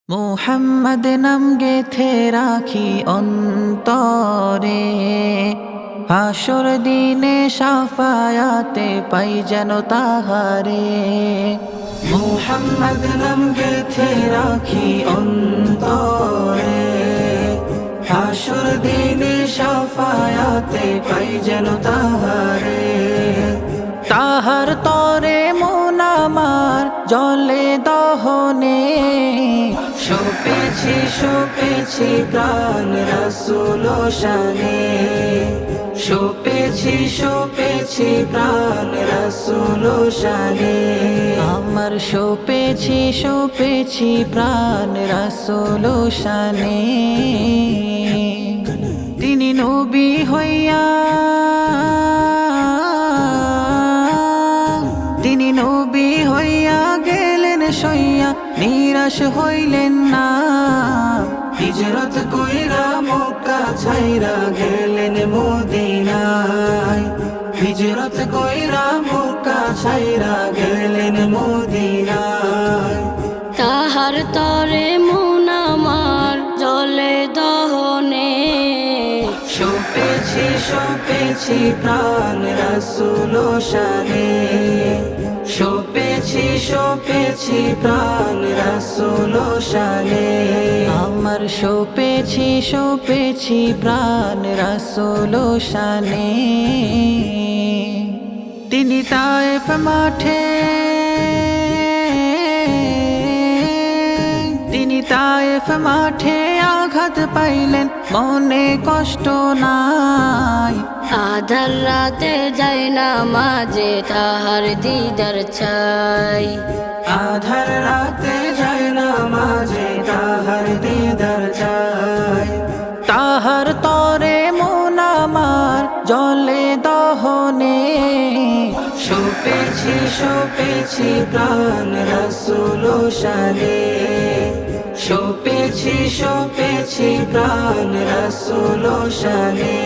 মুহাম্মদ নাম গেথে রাখি অন্তরে, হাসর দিনে শাফায়াতে পাই যেন তাহারে। মুহাম্মদ নাম গেথে রাখি অন্তরে, হাসর দিনে শাফায়াতে পাই যেন তাহারে। তাহার তরে মন আমার জলে দহনে, শোপেছি প্রাণ রাসূল শানে। শোপেছি প্রাণ রাসূল শানে। আমার শোপেছি প্রাণ রাসূল শানে। তিনি নবী হইয়া গেলেন সইয়া, নিরাশ হইলেন না। হিজরত কইরা মক্কা ছাইরা গেলেন মদিনায়। হিজরত কইরা মক্কা ছাইরা গেলেন মদিনায়। তাহার তরে মন আমার জলে দহনে, শোপেছি প্রাণ রাসূল শানে। শোপেছি প্রাণ রাসূল শানে। আমার শোপেছি প্রাণ রাসূল শানে। তিনি তায়েফ মাঠে আঘাত পাইলেন, মনে কষ্ট নাই। আধার রাতে যাই না মাঝে তাহার দিদার চাই। আধার রাতে যায় না মাঝে তাহার দিদার চাই। তাহার তরে মন আমার জলে দহনে, শোপেছি প্রাণ রাসূল শানে। শোপেছি প্রাণ রাসূল শানে।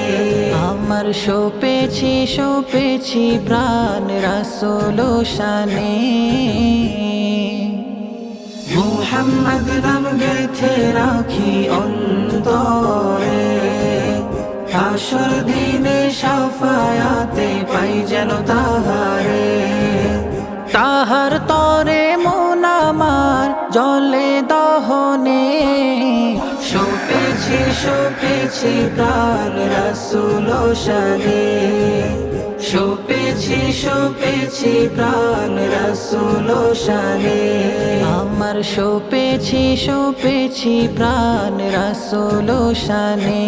আমার শোপেছি প্রাণ রাসূল শানে। মুহাম্মদ নাম গেথে রাখি অন্তরে, হাসর দিনে শাফায়াতে পাই যেন তাহারে। তাহার তরে মন আমার জলে দহনে, শোপেছি প্রাণ রাসূল শানে। শোপেছি প্রাণ রাসূল শানে। আমার শোপেছি প্রাণ রাসূল শানে।